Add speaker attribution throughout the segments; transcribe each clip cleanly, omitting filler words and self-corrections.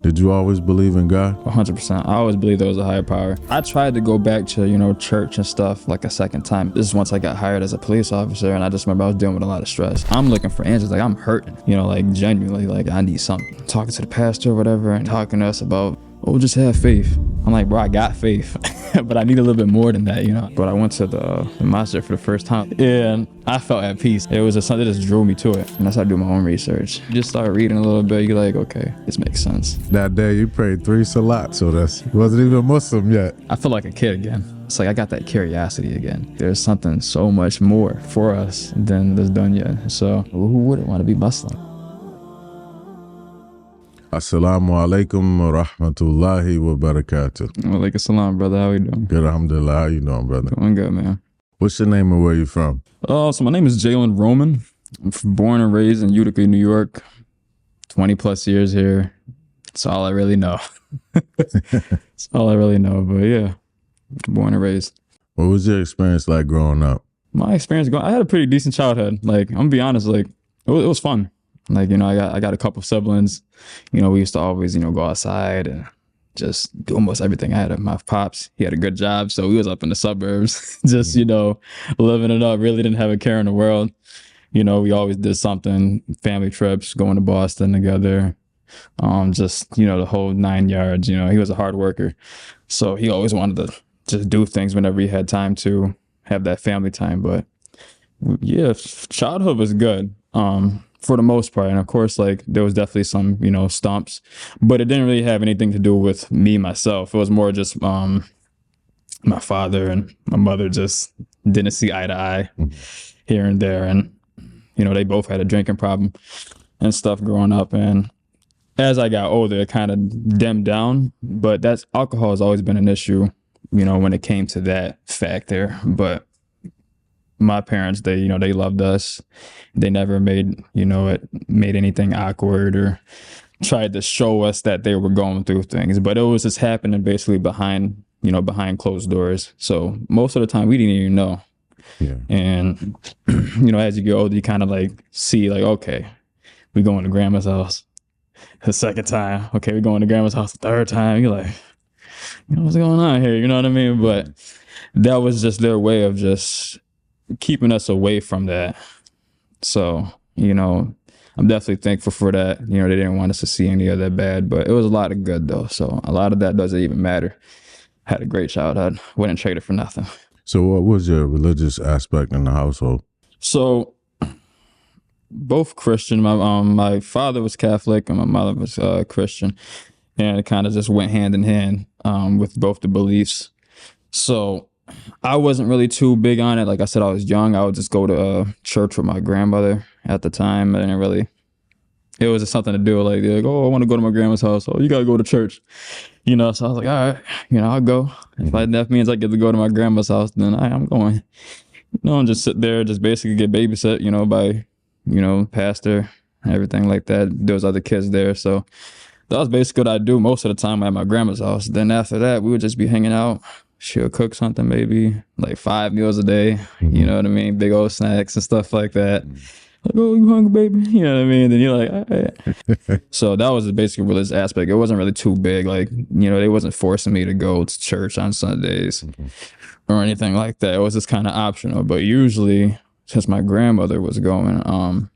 Speaker 1: Did you always believe in God?
Speaker 2: 100%. I always believed there was a higher power. I tried to go back to, church and stuff like a second time. This is once I got hired as a police officer, and I just remember I was dealing with a lot of stress. I'm looking for answers. Like, I'm hurting, like genuinely, like I need something. Talking to the pastor or whatever and talking to us about, just have faith. I'm like, bro, I got faith, but I need a little bit more than that, But I went to the Mosque for the first time, and I felt at peace. It was just something that just drew me to it, and I started doing my own research. You just start reading a little bit, you're like, okay, this makes sense.
Speaker 1: That day you prayed 3 salats, so wasn't even Muslim yet.
Speaker 2: I feel like a kid again. It's like I got that curiosity again. There's something so much more for us than this dunya. So who wouldn't want to be Muslim?
Speaker 1: Assalamu alaikum wa rahmatullahi wa barakatuh.
Speaker 2: Walaikum salam, brother. How you doing?
Speaker 1: Good, alhamdulillah. How you doing, brother?
Speaker 2: Doing good, man.
Speaker 1: What's your name and where you from?
Speaker 2: So my name is Jaylin Roman. I'm born and raised in Utica, New York. 20 plus years here. That's all I really know. That's all I really know. But yeah, born and raised.
Speaker 1: What was your experience like growing up?
Speaker 2: My experience I had a pretty decent childhood. Like, I'm gonna be honest, like it was fun. Like, I got a couple siblings. We used to always, go outside and just do almost everything. I had my pops. He had a good job, so we was up in the suburbs, just, living it up. Really didn't have a care in the world. We always did something, family trips, going to Boston together. Just, the whole 9 yards. He was a hard worker. So he always wanted to just do things whenever he had time to have that family time. But yeah, childhood was good. For the most part. And of course, like there was definitely some, stumps, but it didn't really have anything to do with me, myself. It was more just my father and my mother just didn't see eye to eye here and there. And, they both had a drinking problem and stuff growing up. And as I got older, it kind of dimmed down, but alcohol has always been an issue, when it came to that factor. But my parents, they loved us. They never made anything awkward or tried to show us that they were going through things. But it was just happening basically behind closed doors. So most of the time we didn't even know. Yeah. And, as you get older, you kind of like see like, okay, we going to grandma's house the second time. Okay, we're going to grandma's house the third time. You're like, what's going on here? You know what I mean? But that was just their way of just keeping us away from that. So, I'm definitely thankful for that. They didn't want us to see any of that bad, but it was a lot of good though. So a lot of that doesn't even matter. Had a great childhood. Wouldn't trade it for nothing.
Speaker 1: So what was your religious aspect in the household? So
Speaker 2: both Christian. My father was Catholic and my mother was Christian, and it kind of just went hand in hand with both the beliefs. So I wasn't really too big on it. Like I said, I was young. I would just go to church with my grandmother at the time. I didn't really, it was just something to do. Like, they're like, oh, I want to go to my grandma's house. Oh, you got to go to church. So I was like, all right, I'll go. If that means I get to go to my grandma's house, then I'm going. And just sit there, just basically get babysit, by, pastor, everything like that. There was other kids there. So that was basically what I do most of the time at my grandma's house. Then after that, we would just be hanging out. She'll cook something, maybe like 5 meals a day. You know what I mean? Big old snacks and stuff like that. Like, oh, you hungry, baby? You know what I mean? Then you're like, all right. So that was the basic religious aspect. It wasn't really too big. Like, they wasn't forcing me to go to church on Sundays or anything like that. It was just kind of optional. But usually, since my grandmother was going,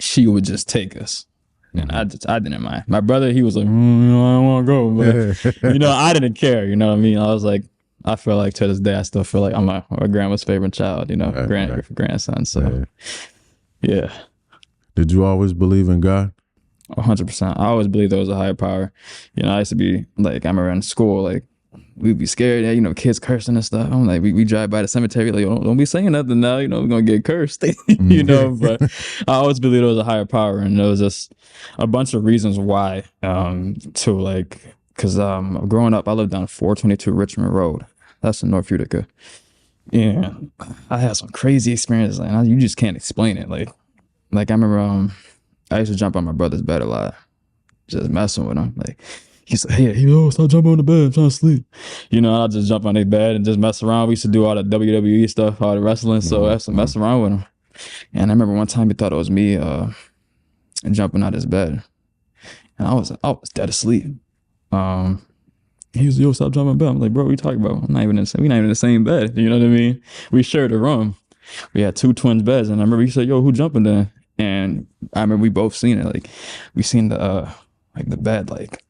Speaker 2: she would just take us. And I didn't mind. My brother, he was like, I don't want to go. But, I didn't care. You know what I mean? I was like, I feel like to this day, I still feel like I'm my grandma's favorite child, grandson. So, yeah.
Speaker 1: Did you always believe in God?
Speaker 2: 100%. I always believed there was a higher power. I used to be like, I remember in school, like, we'd be scared, kids cursing and stuff. I'm like, we drive by the cemetery, like, don't be saying nothing now, we're going to get cursed, but I always believed there was a higher power, and there was just a bunch of reasons why, because growing up, I lived on 422 Richmond Road. That's in North Utica. And I had some crazy experiences, and you just can't explain it. Like I remember I used to jump on my brother's bed a lot, just messing with him, like, he's like, hey, stop jumping on the bed. I'm trying to sleep. I'll just jump on their bed and just mess around. We used to do all the WWE stuff, all the wrestling. So I used to mess around with him. And I remember one time he thought it was me jumping out his bed. and I was dead asleep. Um, he was, yo, stop jumping bed. I'm like, bro, what you talking about? We not even in the same bed. You know what I mean? We shared a room. We had two twin beds, and I remember he said, yo, who jumping there? And I remember we both seen it. Like, we seen the bed like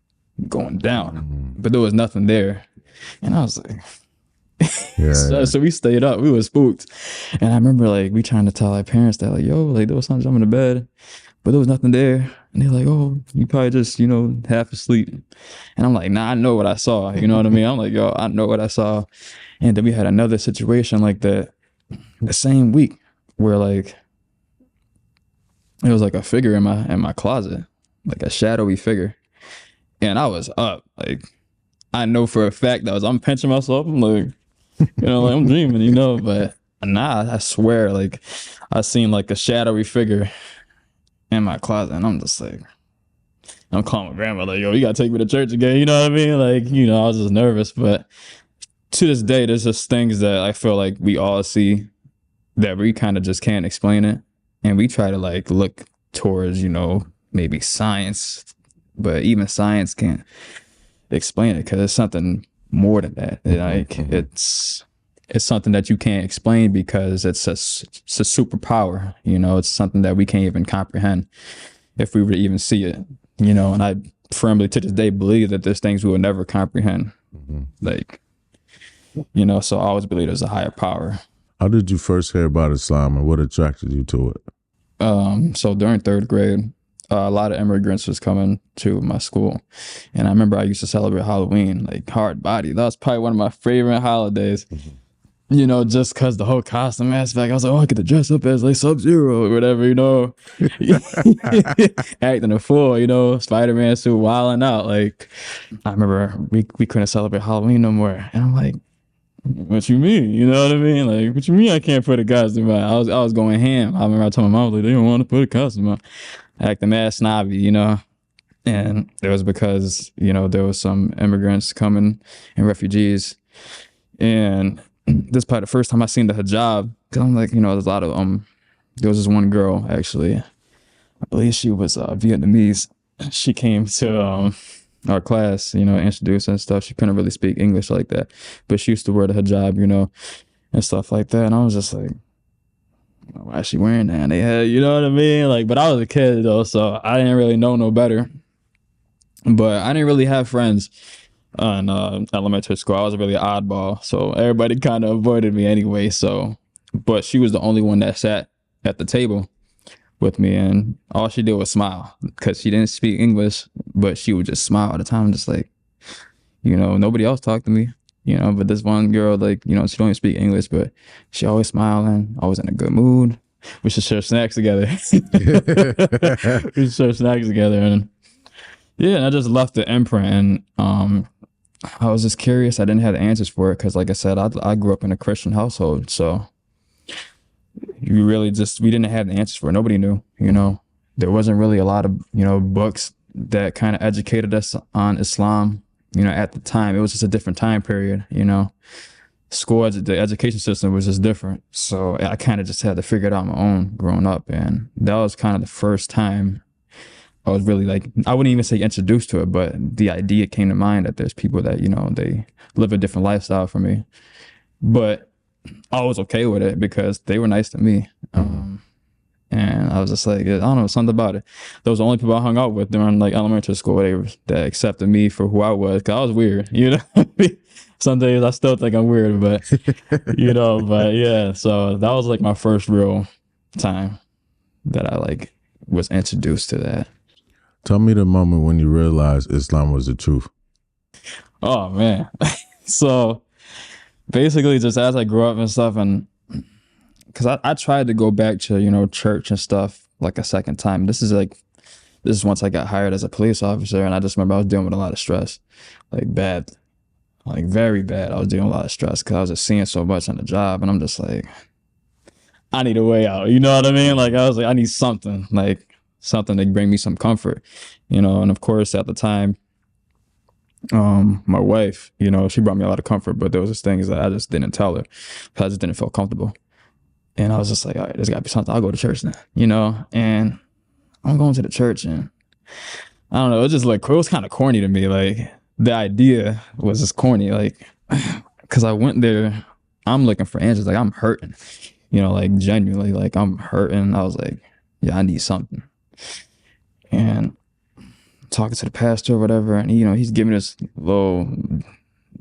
Speaker 2: going down, but there was nothing there. And I was like, so we stayed up. We were spooked. And I remember like we trying to tell our parents that like, yo, like there was something jumping in the bed, but there was nothing there. And they're like, oh, you probably just, half asleep. And I'm like, nah, I know what I saw. You know what I mean? I'm like, yo, I know what I saw. And then we had another situation like that the same week where like it was like a figure in my closet, like a shadowy figure. And I was up. Like I know for a fact that I'm pinching myself. I'm like, like I'm dreaming, but nah, I swear, like I seen like a shadowy figure in my closet, and I'm just like, I'm calling my grandma, like, yo, you gotta take me to church again, you know what I mean? Like, I was just nervous, but to this day, there's just things that I feel like we all see that we kind of just can't explain it. And we try to like look towards, maybe science, but even science can't explain it because it's something more than that. Like it's something that you can't explain because it's a superpower. It's something that we can't even comprehend if we were to even see it. And I firmly to this day believe that there's things we will never comprehend. Like, so I always believe there's a higher power.
Speaker 1: How did you first hear about Islam and what attracted you to it?
Speaker 2: So during third grade, a lot of immigrants was coming to my school. And I remember I used to celebrate Halloween, like hard body. That was probably one of my favorite holidays, just because the whole costume aspect. I was like, oh, I get to dress up as like Sub-Zero or whatever, acting a fool, Spider-Man suit, wilding out. Like, I remember we couldn't celebrate Halloween no more. And I'm like, what you mean? You know what I mean? Like, what you mean I can't put a costume on? I was going ham. I remember I told my mom, like, they don't want to put a costume on. Acting mad snobby, And it was because, there was some immigrants coming and refugees. And this is probably the first time I seen the hijab. Cause I'm like, there's a lot of, there was this one girl, actually. I believe she was Vietnamese. She came to our class, introduced and stuff. She couldn't really speak English like that. But she used to wear the hijab, and stuff like that. And I was just like, why is she wearing that? And they had, you know what I mean? Like, but I was a kid though, so I didn't really know no better. But I didn't really have friends in elementary school. I was really an oddball, so everybody kind of avoided me anyway. So, but she was the only one that sat at the table with me, and all she did was smile because she didn't speak English, but she would just smile all the time, just like, nobody else talked to me. But this one girl, like, she don't even speak English, but she always smiling, always in a good mood. We should share snacks together. We should share snacks together. And yeah, and I just left the imprint. And I was just curious. I didn't have the answers for it because, like I said, I grew up in a Christian household. So we didn't have the answers for it. Nobody knew, There wasn't really a lot of, books that kind of educated us on Islam. At the time, it was just a different time period, School, the education system was just different. So I kind of just had to figure it out on my own growing up. And that was kind of the first time I was really like, I wouldn't even say introduced to it, but the idea came to mind that there's people that, they live a different lifestyle from me. But I was okay with it because they were nice to me. And I was just like, I don't know, something about it. Those were the only people I hung out with during like elementary school that accepted me for who I was. Cause I was weird, Some days I still think I'm weird, but but yeah. So that was like my first real time that I like was introduced to that.
Speaker 1: Tell me the moment when you realized Islam was the truth.
Speaker 2: Oh man. So basically just as I grew up and stuff, and because I tried to go back to, church and stuff like a second time. This is once I got hired as a police officer, and I just remember I was dealing with a lot of stress, like bad, like very bad. I was dealing with a lot of stress because I was just seeing so much on the job, and I'm just like, I need a way out. You know what I mean? Like I was like, I need something, like something to bring me some comfort, And of course at the time, my wife, she brought me a lot of comfort, but there was just things that I just didn't tell her because I just didn't feel comfortable. And I was just like, all right, there's got to be something. I'll go to church now, And I'm going to the church, and I don't know. It was just like, it was kind of corny to me. Like the idea was just corny. Like, cause I went there, I'm looking for answers. Like I'm hurting, like genuinely, like I'm hurting. I was like, yeah, I need something. And talking to the pastor or whatever, and he's giving us little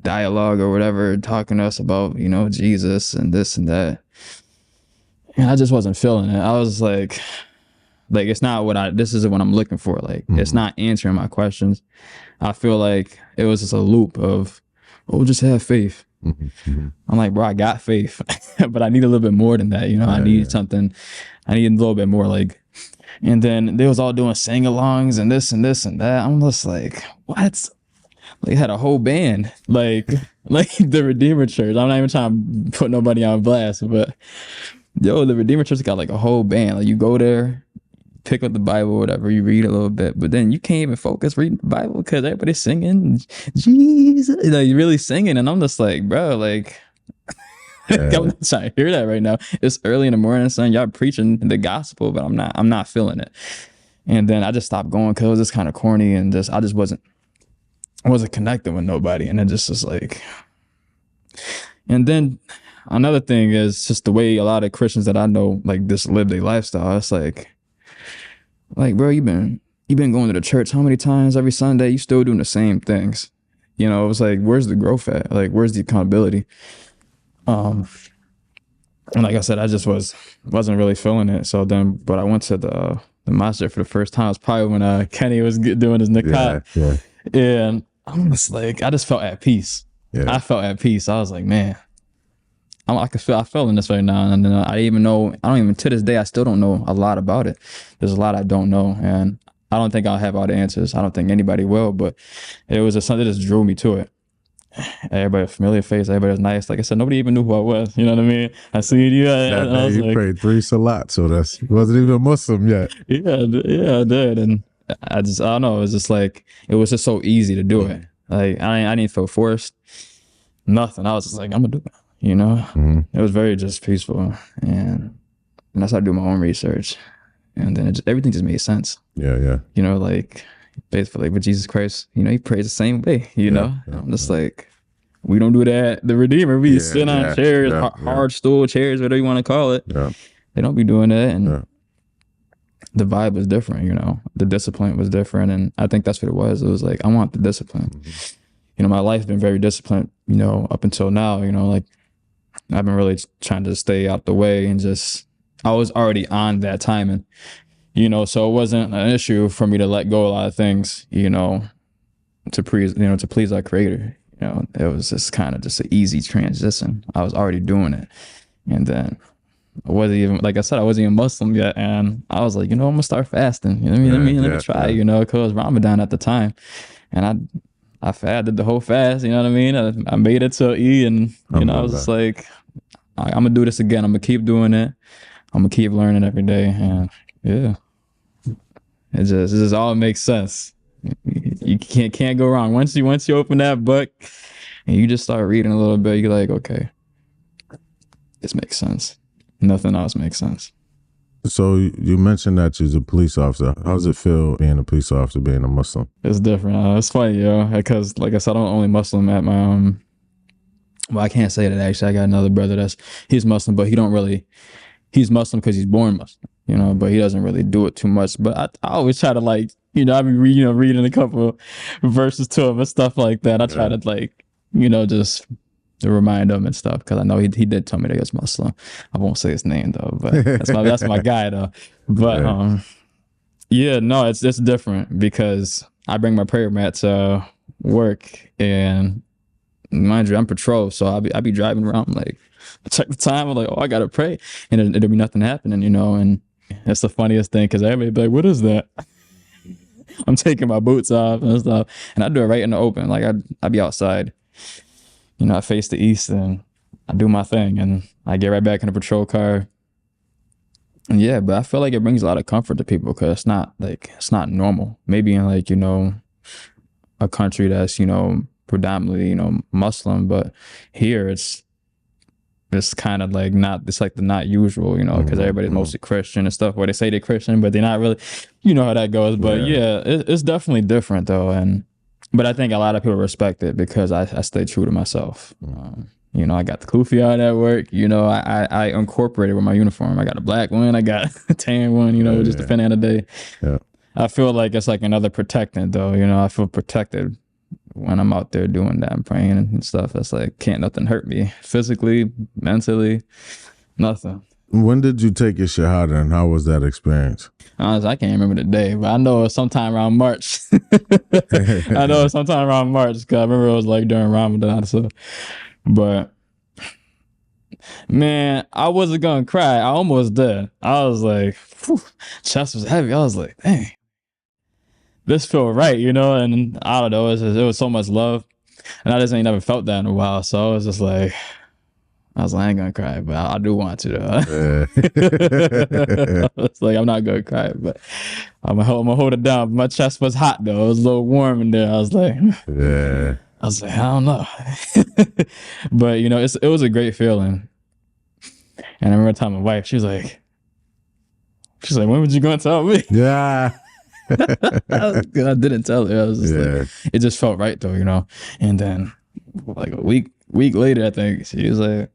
Speaker 2: dialogue or whatever, talking to us about, Jesus and this and that. And I just wasn't feeling it. I was like it's not this isn't what I'm looking for. Like it's not answering my questions. I feel like it was just a loop of, oh, just have faith. I'm like, bro, I got faith, but I need a little bit more than that. I need something. I need a little bit more. Like, and then they was all doing sing-alongs and this and this and that. I'm just like, what? They had a whole band, like the Redeemer Church. I'm not even trying to put nobody on blast, but the Redeemer Church got like a whole band. Like you go there, pick up the Bible, whatever, you read a little bit, but then you can't even focus reading the Bible because everybody's singing Jesus, you really singing, and I'm just like, bro, like I'm not trying to hear that right now. It's early in the morning, son. Y'all preaching the gospel, but I'm not feeling it. And then I just stopped going because it was just kind of corny, and I just wasn't connecting with nobody, and it just was like. And then another thing is just the way a lot of Christians that I know like just live their lifestyle. It's like, bro, you been going to the church how many times every Sunday? You still doing the same things. It was like, where's the growth at? Like, where's the accountability? And like I said, I just wasn't really feeling it. So then, but I went to the Mosque for the first time. It's probably when Kenny was doing his niqab. Yeah. And I'm just like, I just felt at peace. Yeah. I felt at peace. I was like, man, I felt in this right now. And I don't even to this day, I still don't know a lot about it. There's a lot I don't know. And I don't think I'll have all the answers. I don't think anybody will, but it was just something that just drew me to it. Everybody, familiar face, everybody was nice. Like I said, nobody even knew who I was. You know what I mean? I seen you. I was
Speaker 1: you like, prayed 3 salat, so wasn't even a Muslim yet.
Speaker 2: Yeah, I did. And I don't know. It was just like, it was just so easy to do it. Like I didn't feel forced. Nothing. I was just like, I'm gonna do it. It was very just peaceful, and I started doing my own research, and then everything just made sense.
Speaker 1: Yeah.
Speaker 2: Like basically with Jesus Christ, he prays the same way. I'm just like, we don't do that. The Redeemer, we sit on chairs, hard stool chairs, whatever you want to call it. Yeah. They don't be doing that, and the vibe was different. The discipline was different, and I think that's what it was. It was like, I want the discipline. My life's been very disciplined. Up until now. Like. I've been really trying to stay out the way, and I was already on that timing, so it wasn't an issue for me to let go a lot of things, to please our Creator. It was just kind of just an easy transition. I was already doing it. And then I wasn't even, like I said, I wasn't even Muslim yet. And I was like, I'm going to start fasting. Let me try, because it was Ramadan at the time. And I did the whole fast, you know what I mean? I made it to Eid, and, I was just like, I'm going to do this again. I'm going to keep doing it. I'm going to keep learning every day. And yeah, it just all makes sense. You can't go wrong. Once you open that book and you just start reading a little bit, you're like, okay, this makes sense. Nothing else makes sense.
Speaker 1: So you mentioned that you're a police officer. How does it feel being a police officer, being a Muslim?
Speaker 2: It's different. It's funny, because like I said, I'm only Muslim at my well, I can't say that actually. I got another brother he's Muslim, but he's Muslim because he's born Muslim, but he doesn't really do it too much. But I always try to I be reading a couple verses to him and stuff like that. I try to just to remind him and stuff, because I know he did tell me that he was Muslim. I won't say his name though, but that's my guy though. But no, it's different because I bring my prayer mat to work, and mind you, I'm patrol, so I be driving around, like, I check the time, I'm like, oh, I gotta pray, and there'll be nothing happening, and it's the funniest thing, because everybody be like, what is that? I'm taking my boots off and stuff, and I do it right in the open. Like I be outside, I face the east, and I do my thing, and I get right back in the patrol car. And yeah, but I feel like it brings a lot of comfort to people, because it's not normal. Maybe in a country that's predominantly Muslim, but here it's it's kind of like not, it's like the not usual, you know, because everybody's mostly Christian and stuff, where they say they're Christian, but they're not really, you know how that goes. But yeah, it's definitely different though. But I think a lot of people respect it because I stay true to myself. You know, I got the kufi on at work. You know, I incorporated with my uniform. I got a black one, I got a tan one, you know, just depending on the day.
Speaker 1: Yeah.
Speaker 2: I feel like it's like another protectant though. You know, I feel protected when I'm out there doing that and praying and stuff. It's like, can't nothing hurt me physically, mentally, nothing.
Speaker 1: When did you take your Shahada and how was that experience?
Speaker 2: Honestly, I can't remember the day, but I know it was sometime around March. I know it was sometime around March because I remember it was like during Ramadan. So, but man, I wasn't gonna cry. I almost did. I was like, whew, chest was heavy. I was like, dang, this feel right, you know? And I don't know, it was so much love, and I just ain't never felt that in a while. So I was just like, I ain't gonna cry, but I do want to though. I was like, I'm not gonna cry, but I'm gonna hold it down. My chest was hot though. It was a little warm in there. I was like, I don't know. But you know, it was a great feeling. And I remember telling my wife, she's like, when was you gonna tell me?
Speaker 1: Yeah.
Speaker 2: I didn't tell her. I was just like, it just felt right though, you know. And then like a week later, I think she was like,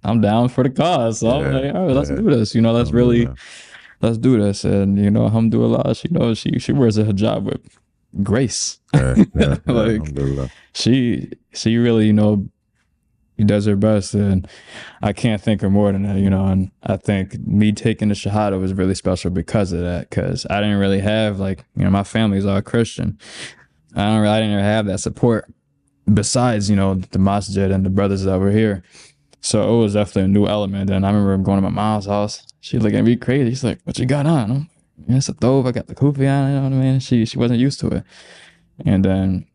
Speaker 2: I'm down for the cause. So I'm like, all right, let's do this. You know, let's do this. And you know, alhamdulillah, she knows she wears a hijab with grace. Like she really, you know, does her best, and I can't thank her more than that, you know. And I think me taking the Shahada was really special because of that, because I didn't really have, like, you know, my family's all Christian. I didn't have that support besides, you know, the masjid and the brothers that were here. So it was definitely a new element. And I remember going to my mom's house. She looking at me crazy. She's like, "What you got on?" I'm like, "Yeah, it's a thobe. I got the kufi on." You know what I mean? She wasn't used to it. And then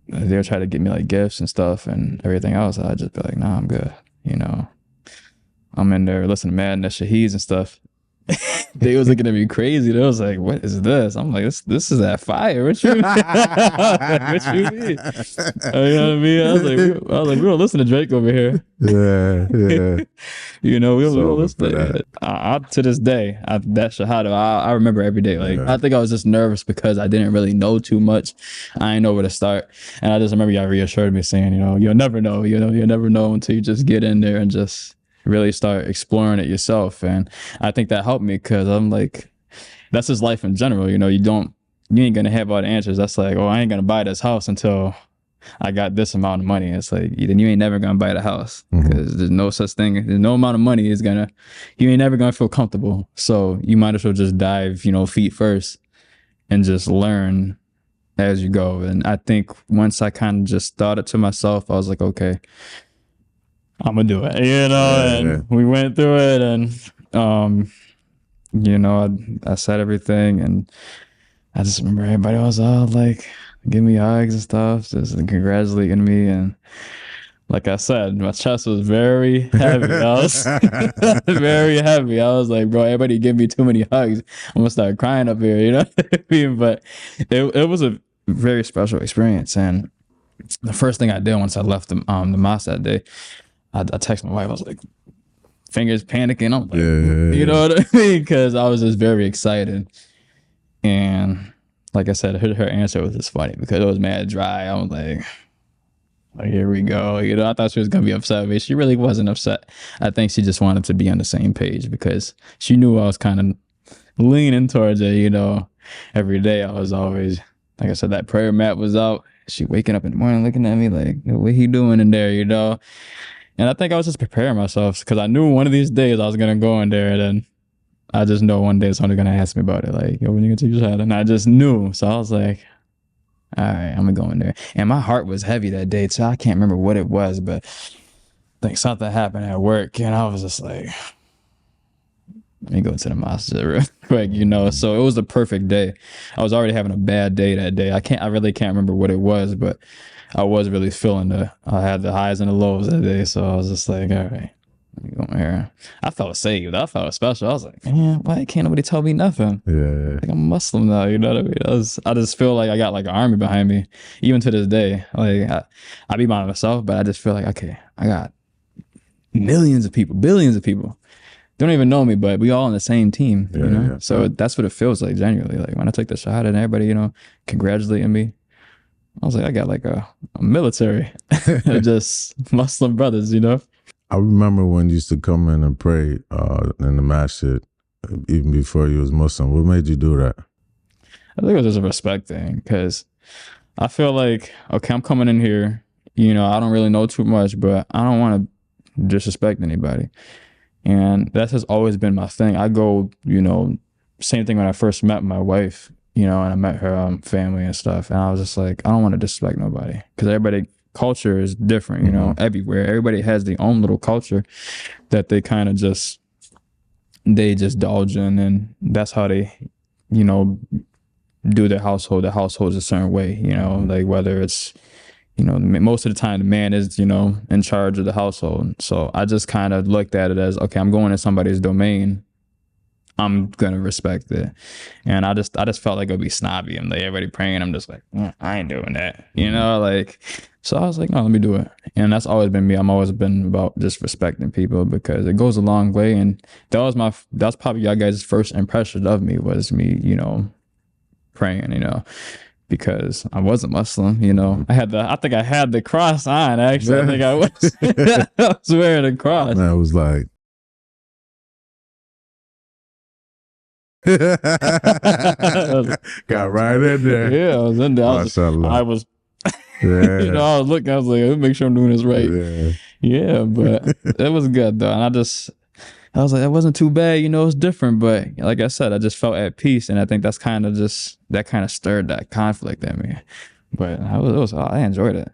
Speaker 2: they would try to get me like gifts and stuff and everything else. I'd just be like, "Nah, I'm good." You know, I'm in there listening to Madness Shaheeds and stuff. They was looking at me crazy. They was like, "What is this?" I'm like, this is that fire. What you mean? What you mean? You know what I mean? I was like, we don't listen to Drake over here.
Speaker 1: Yeah.
Speaker 2: You know, we don't listen to that. To this day, that Shahada, I remember every day. Like, I think I was just nervous because I didn't really know too much. I didn't know where to start. And I just remember y'all reassured me saying, you know, you'll never know. You know, you'll never know until you just get in there and just really start exploring it yourself. And I think that helped me because I'm like, that's just life in general. You know, you ain't gonna have all the answers. That's like, oh, I ain't gonna buy this house until I got this amount of money. It's like, then you ain't never gonna buy the house because there's no such thing. There's no amount of money you ain't never gonna feel comfortable. So you might as well just dive, you know, feet first and just learn as you go. And I think once I kind of just thought it to myself, I was like, okay, I'm gonna do it, you know. And we went through it, and you know, I said everything, and I just remember everybody was all like, give me hugs and stuff, just congratulating me. And like I said, my chest was very heavy. I was very heavy. I was like, bro, everybody give me too many hugs, I'm gonna start crying up here, you know what I mean? But it was a very special experience. And the first thing I did once I left the mosque that day, I texted my wife. I was like, fingers panicking. I'm like, you know what I mean? Because I was just very excited. And like I said, her answer was just funny because it was mad dry. I was like, here we go. You know, I thought she was going to be upset, but she really wasn't upset. I think she just wanted to be on the same page because she knew I was kind of leaning towards it, you know. Every day I was always, like I said, that prayer mat was out. She waking up in the morning looking at me like, what he doing in there, you know? And I think I was just preparing myself because I knew one of these days I was going to go in there, and then I just know one day someone's going to ask me about it. Like, yo, when you going to take your shot? And I just knew. So I was like, all right, I'm going to go in there. And my heart was heavy that day, so I can't remember what it was, but I think something happened at work, and I was just like, let me go to the mosque real quick, you know. So it was the perfect day. I was already having a bad day that day. I really can't remember what it was, but I was really feeling I had the highs and the lows that day. So I was just like, all right, let me go in here. I felt saved. I felt special. I was like, man, why can't nobody tell me nothing?
Speaker 1: Yeah.
Speaker 2: Like, I'm Muslim now, you know what I mean? I just feel like I got like an army behind me, even to this day. Like I be by myself, but I just feel like, okay, I got millions of people, billions of people. They don't even know me, but we all on the same team, you know?
Speaker 1: Yeah.
Speaker 2: So that's what it feels like, genuinely. Like when I took the shot and everybody, you know, congratulating me, I was like, I got like a military, just Muslim brothers, you know?
Speaker 1: I remember when you used to come in and pray in the masjid, even before you was Muslim. What made you do that?
Speaker 2: I think it was just a respect thing because I feel like, okay, I'm coming in here, you know, I don't really know too much, but I don't want to disrespect anybody. And that has always been my thing. I go, you know, same thing when I first met my wife, you know, and I met her family and stuff. And I was just like, I don't want to disrespect nobody because everybody culture is different, you know, everywhere. Everybody has their own little culture that they kind of just, they just indulge in. And that's how they, you know, do their household. The household's a certain way, you know, like whether it's, you know, most of the time the man is, you know, in charge of the household. So I just kind of looked at it as, okay, I'm going in somebody's domain. I'm gonna respect it. And I just felt like it'd be snobby. I'm like, everybody praying. I'm just like, I ain't doing that. You know, like, so I was like, no, let me do it. And that's always been me. I'm always been about just respecting people because it goes a long way. And that's probably y'all guys' first impression of me was me, you know, praying, you know. Because I wasn't Muslim, you know. I think I had the cross on, actually. I think I was, I was wearing a cross.
Speaker 1: I was like, got right in there.
Speaker 2: Yeah, I was in there. I was you know, I was looking, I was like, let me make sure I'm doing this right. Yeah, but it was good though. And I was like, that wasn't too bad, you know, it's different. But like I said, I just felt at peace. And I think that's kind of stirred that conflict in me. But I enjoyed it.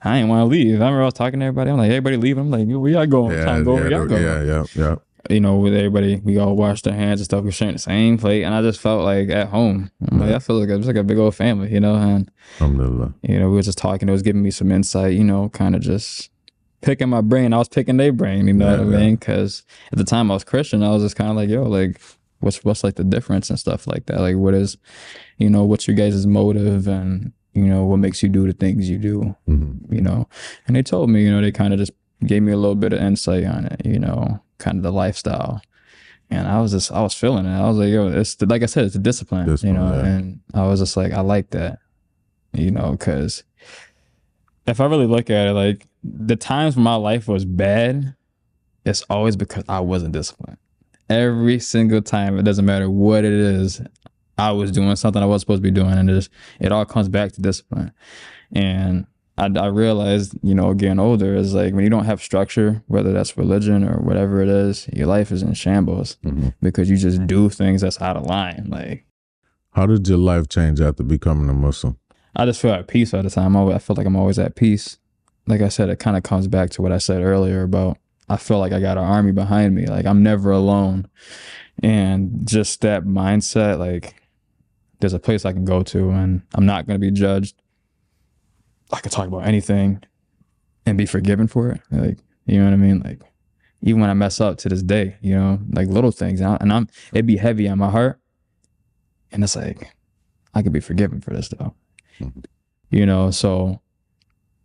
Speaker 2: I didn't want to leave. I remember I was talking to everybody. I'm like, everybody leaving. I'm like, where y'all going? Time to go where y'all going.
Speaker 1: Yeah.
Speaker 2: You know, with everybody, we all washed our hands and stuff. We're sharing the same plate. And I just felt like at home. I'm like, I feel like it's like a big old family, you know? And,
Speaker 1: Alhamdulillah.
Speaker 2: you know, we were just talking. It was giving me some insight, you know, kind of just picking my brain. I was picking their brain, you know what I mean? Because at the time I was Christian, I was just kind of like, yo, like, what's like the difference and stuff like that? Like, what is, you know, what's your guys' motive and, you know, what makes you do the things you do, you know? And they told me, you know, they kind of just gave me a little bit of insight on it, you know, kind of the lifestyle. And I was feeling it. I was like, yo, like I said, it's a discipline, you know? And I was just like, I like that, you know, because if I really look at it, like the times when my life was bad, it's always because I wasn't disciplined. Every single time, it doesn't matter what it is, I was doing something I wasn't supposed to be doing. And it all comes back to discipline. And I realized, you know, getting older is like when you don't have structure, whether that's religion or whatever it is, your life is in shambles because you just do things that's out of line. Like,
Speaker 1: how did your life change after becoming a Muslim?
Speaker 2: I just feel at peace all the time. I feel like I'm always at peace. Like I said, it kind of comes back to what I said earlier about I feel like I got an army behind me. Like I'm never alone. And just that mindset, like there's a place I can go to and I'm not going to be judged. I can talk about anything and be forgiven for it. Like, you know what I mean? Like even when I mess up to this day, you know, like little things and it'd be heavy on my heart. And it's like, I could be forgiven for this though. You know, so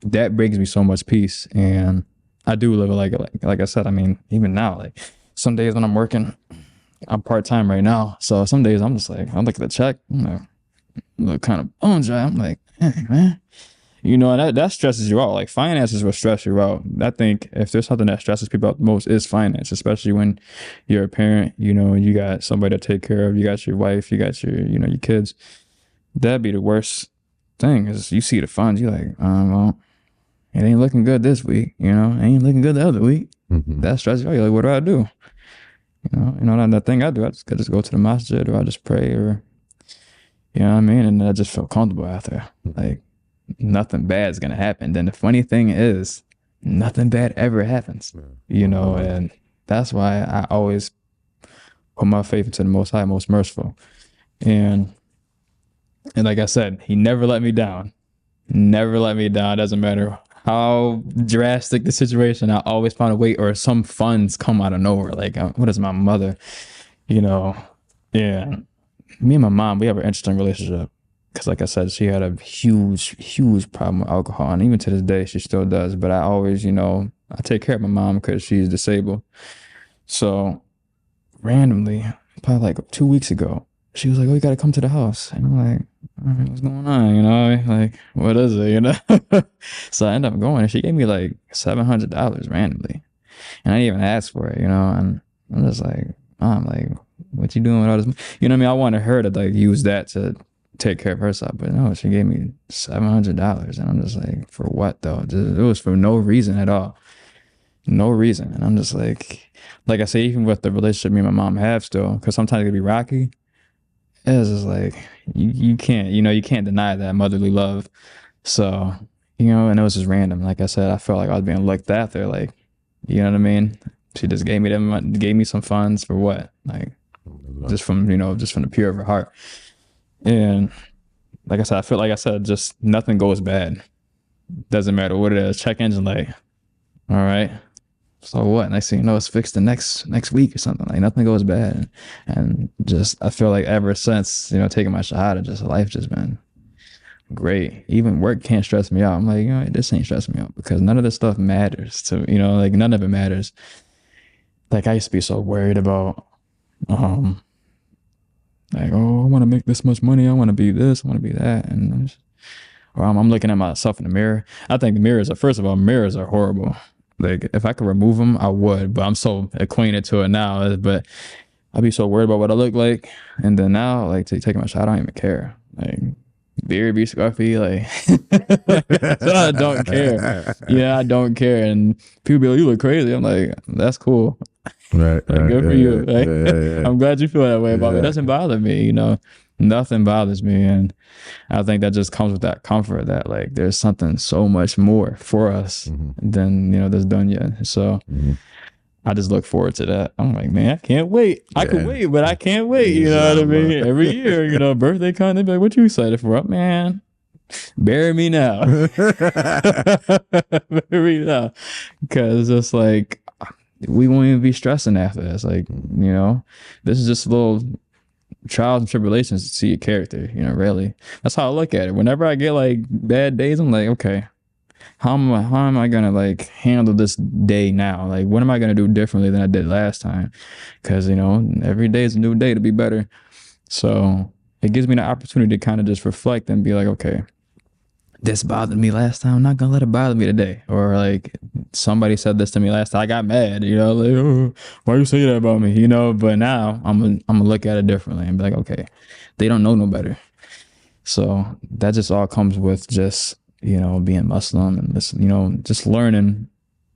Speaker 2: that brings me so much peace. And I do live like I said, I mean, even now, like some days when I'm working, I'm part-time right now. So some days I'm just like, I look at the check, I'm like kind of bone dry. I'm like, hey, man. You know, and that stresses you out. Like finances will stress you out. I think if there's something that stresses people out the most is finance, especially when you're a parent, you know, and you got somebody to take care of, you got your wife, you got your, you know, your kids. That'd be the worst thing is you see the funds, you're like, well, it ain't looking good this week, you know, it ain't looking good the other week. That stresses you out. You're like, what do I do? You know, that thing I do, I just go to the masjid or I just pray or, you know what I mean? And I just feel comfortable after. Like, nothing bad is going to happen. Then the funny thing is, nothing bad ever happens, you know, and that's why I always put my faith into the Most High, Most Merciful. And like I said, he never let me down. Never let me down. It doesn't matter how drastic the situation, I always find a way, or some funds come out of nowhere. Like, what is my mother, you know? Yeah. Me and my mom, we have an interesting relationship. Because like I said, she had a huge problem with alcohol. And even to this day, she still does. But I always, you know, I take care of my mom because she's disabled. So randomly, probably like 2 weeks ago, she was like, "Oh, you got to come to the house," and I'm like, "All right, what's going on? You know, like what is it? You know?" So I ended up going, and she gave me like $700 randomly, and I didn't even ask for it. You know, and I'm just like, I'm like, what you doing with all this? You know what I mean? I wanted her to like use that to take care of herself, but no, she gave me $700, and I'm just like, for what though? Just, it was for no reason at all, no reason, and I'm just like I say, even with the relationship me and my mom have still, because sometimes it can be rocky. It's just like you can't, you know, you can't deny that motherly love. So, you know, and it was just random. Like I said, I felt like I was being looked after. Like, you know what I mean? She just gave me some funds for what? Like, just from, you know, just from the pure of her heart. And like I said, I feel like I said, just nothing goes bad. Doesn't matter what it is. Check engine light. All right. So what? Next thing you know, it's fixed the next week or something. Like nothing goes bad. And just I feel like ever since, you know, taking my shahada, just life just been great. Even work can't stress me out. I'm like, you know, this ain't stressing me out because none of this stuff matters to, you know, like none of it matters. Like I used to be so worried about like, oh, I want to make this much money. I want to be this. I want to be that. And or I'm looking at myself in the mirror. I think mirrors are, first of all, mirrors are horrible. Like if I could remove them, I would. But I'm so acquainted to it now. But I'd be so worried about what I look like. And then now, like taking my shot, I don't even care. Like beard be scruffy, like so I don't care. Yeah, I don't care. And people be like, "You look crazy." I'm like, "That's cool."
Speaker 1: Right,
Speaker 2: Like,
Speaker 1: right,
Speaker 2: good for
Speaker 1: yeah,
Speaker 2: you. Like,
Speaker 1: yeah.
Speaker 2: I'm glad you feel that way about me. It
Speaker 1: Yeah.
Speaker 2: doesn't bother me, you know. Nothing bothers me, and I think that just comes with that comfort that like there's something so much more for us than, you know, that's done yet. So I just look forward to that. I'm like, man, I can't wait. I could wait, but I can't wait. You know what I mean? Every year, you know, birthday come, they be like, "What you excited for?" "Oh, man, bury me now." Bury me now. Because it's like, we won't even be stressing after this. Like, you know, this is just a little trials and tribulations to see your character, you know, really. That's how I look at it. Whenever I get like bad days, I'm like, okay, how am I gonna like handle this day now? Like, what am I gonna do differently than I did last time? Because, you know, every day is a new day to be better. So it gives me the opportunity to kind of just reflect and be like, okay, this bothered me last time. I'm not gonna let it bother me today. Or like somebody said this to me last time. I got mad, you know, like, "Oh, why you say that about me?" You know, but now I'm gonna look at it differently and be like, okay, they don't know no better. So that just all comes with just, you know, being Muslim and this, you know, just learning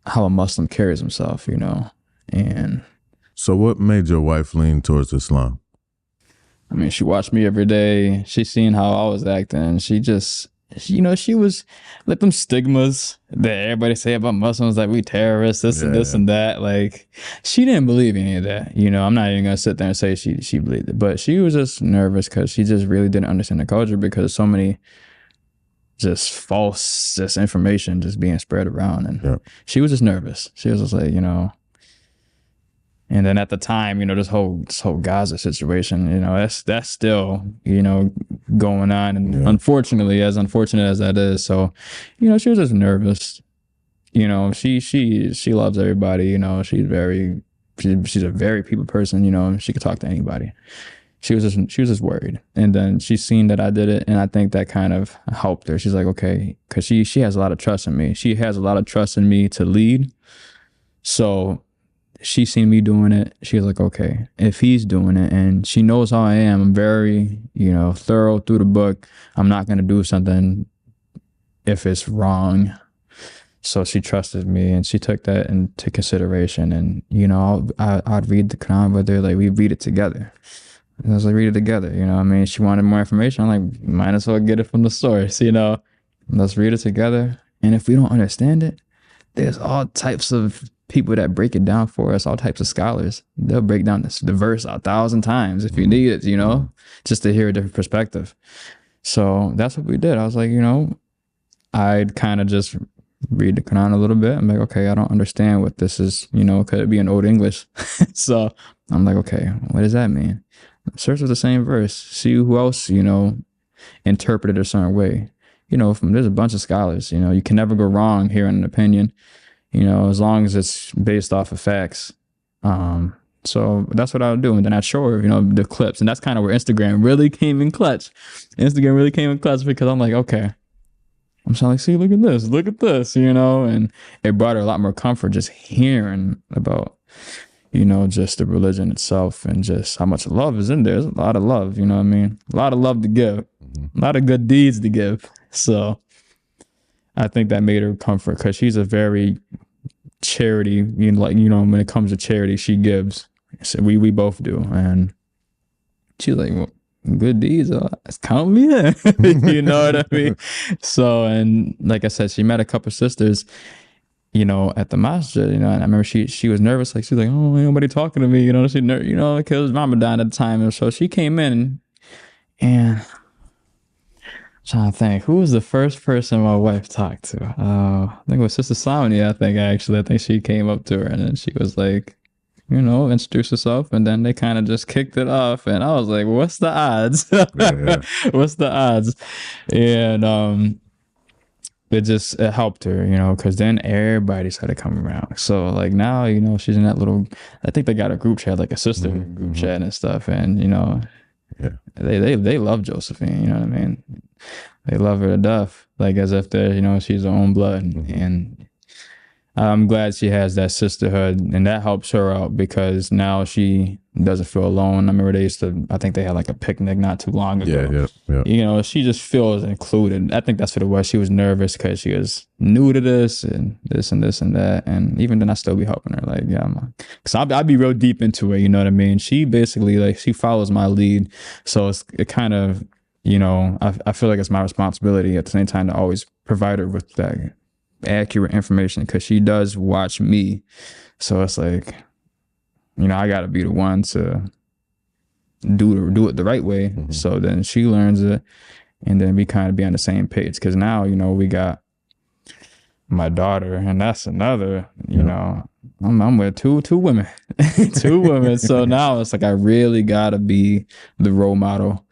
Speaker 2: how a Muslim carries himself, you know. And
Speaker 1: So what made your wife lean towards Islam?
Speaker 2: I mean, she watched me every day. She seen how I was acting. She just, you know, she was like them stigmas that everybody say about Muslims, like we terrorists, this and this and that. Like she didn't believe any of that. You know, I'm not even gonna sit there and say she believed it, but she was just nervous because she just really didn't understand the culture because so many just false just information just being spread around, and she was just nervous. She was just like, you know. And then at the time, you know, this whole Gaza situation, you know, that's still, you know, going on. And unfortunately, as unfortunate as that is, so, you know, she was just nervous. You know, she loves everybody. You know, she's a very people person. You know, she could talk to anybody. She was just worried. And then she seen that I did it, and I think that kind of helped her. She's like, okay, because she has a lot of trust in me. She has a lot of trust in me to lead. So she seen me doing it. She was like, okay, if he's doing it, and she knows how I am, I'm very, you know, thorough through the book. I'm not going to do something if it's wrong. So she trusted me, and she took that into consideration. And, you know, I'd read the Quran with her, like we read it together. And I was like, read it together. You know what I mean? She wanted more information. I'm like, might as well get it from the source, you know? Let's read it together. And if we don't understand it, there's all types of people that break it down for us, all types of scholars. They'll break down the verse 1,000 times if you need it, you know, just to hear a different perspective. So that's what we did. I was like, you know, I'd kind of just read the Quran a little bit. I'm like, okay, I don't understand what this is, you know, could it be in Old English? So I'm like, okay, what does that mean? Search with the same verse, see who else, you know, interpreted a certain way. You know, there's a bunch of scholars, you know, you can never go wrong hearing an opinion. as long as it's based off of facts. So that's what I would do. And then I'd show her, the clips. And that's kind of where Instagram really came in clutch. Instagram really came in clutch because I'm like, okay. I'm just like, see, look at this, and it brought her a lot more comfort just hearing about, just the religion itself and just how much love is in there. There's a lot of love, you know what I mean? A lot of love to give, a lot of good deeds to give. So I think that made her comfort because she's a very charity, when it comes to charity, she gives. So we both do. And she's like, well, good deeds, count me in. You know what I mean? So, and like I said, she met a couple sisters, at the Mosque, and I remember she was nervous. Like, she's like, oh, ain't nobody talking to me, because mama died at the time. And so she came in and I'm trying to think, who was the first person my wife talked to? I think it was Sister Sonia, I think she came up to her and then she was like, introduce herself, and then they kind of just kicked it off, and I was like, what's the odds? Yeah. What's the odds? And it helped her, because then everybody started coming around. So like now, she's in that little, I think they got a group chat, like a sister group chat and stuff, and yeah, they love Josephine, you know what I mean? They love her to death, like as if they're, she's her own blood. And I'm glad she has that sisterhood, and that helps her out because now she doesn't feel alone. I remember I think they had like a picnic not too long ago. Yeah. She just feels included. I think that's what it was. She was nervous because she was new to this and this and this and that. And even then I still be helping her. Like, yeah, because I'd be real deep into it. You know what I mean? She basically she follows my lead. So it kind of, I feel like it's my responsibility at the same time to always provide her with that accurate information because she does watch me. So it's like, I gotta be the one to do it the right way. So then she learns it, and then we kind of be on the same page because now we got my daughter, and that's another, I'm with two women. Two women. So now it's like I really gotta be the role model.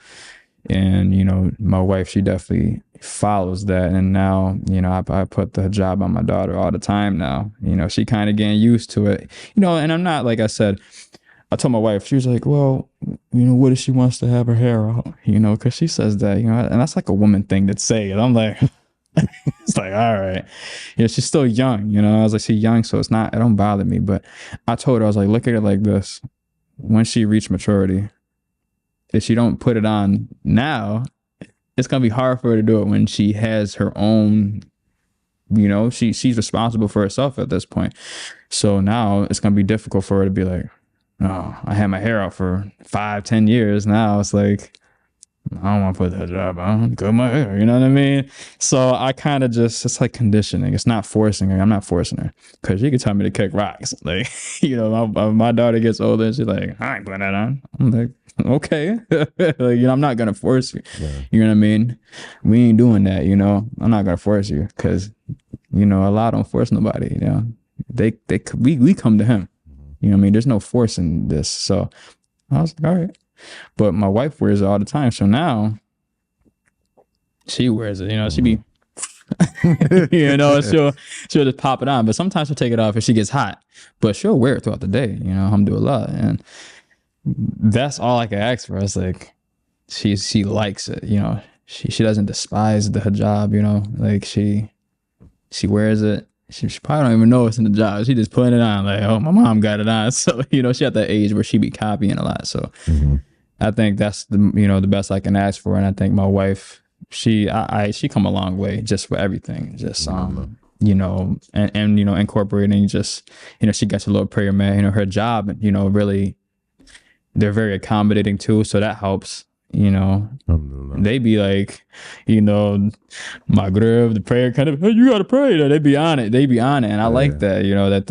Speaker 2: And my wife, she definitely follows that. And now I put the hijab on my daughter all the time now. She kind of getting used to it, and I'm not, like I said, I told my wife, she was like, well, what if she wants to have her hair out, because she says that, and that's like a woman thing to say. And I'm like, it's like, all right, she's still young, I was like, she's young, so it don't bother me. But I told her, I was like, look at it like this: when she reached maturity, if she don't put it on now, it's gonna be hard for her to do it when she has her own, she's responsible for herself at this point. So now it's gonna be difficult for her to be like, oh, I had my hair out for 5-10 years. Now it's like, I don't want to put that job on, cut my hair, you know what I mean? So I kind of just, it's like conditioning. It's not forcing her. I'm not forcing her because she could tell me to kick rocks. Like, my daughter gets older and she's like, I ain't putting that on. I'm like, okay. Like, I'm not going to force you. Yeah. You know what I mean? We ain't doing that, I'm not going to force you because, Allah don't force nobody, we come to him. You know what I mean? There's no forcing this. So I was like, all right. But my wife wears it all the time. So now she wears it, she be, she'll just pop it on. But sometimes she'll take it off if she gets hot. But she'll wear it throughout the day, alhamdulillah. And that's all I can ask for. It's like, she likes it, she doesn't despise the hijab, like she wears it. She probably don't even know it's in the job. She just putting it on like, oh, my mom got it on. So, she at that age where she be copying a lot. So I think that's the best I can ask for. And I think my wife, she come a long way just for everything. Just, and incorporating just, she gets a little prayer mat, her job, really, they're very accommodating too. So that helps. They be like, Maghrib, the prayer kind of, hey, you gotta pray. They be on it. And I like that, that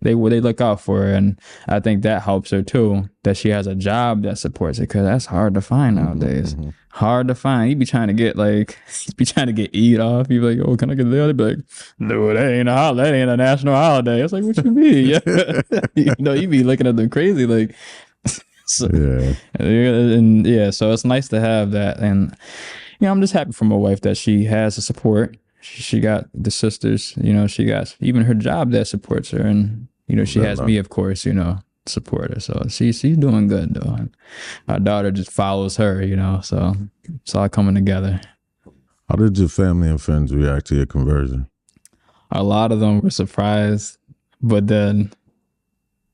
Speaker 2: they look out for her. And I think that helps her too, that she has a job that supports it, because that's hard to find nowadays. Hard to find. You be trying to get Eid off. You be like, oh, can I get the other? Be like, no, that ain't a holiday. That ain't a national holiday. It's like, what you mean? You be looking at them crazy like. So, so it's nice to have that. And I'm just happy for my wife that she has the support. she got the sisters, you know, she got even her job that supports her, and you know, she has me, of course, you know, support her. So she's doing good though. And our daughter just follows her, you know, so it's all coming together.
Speaker 1: How did your family and friends react to your conversion?
Speaker 2: A lot of them were surprised, but then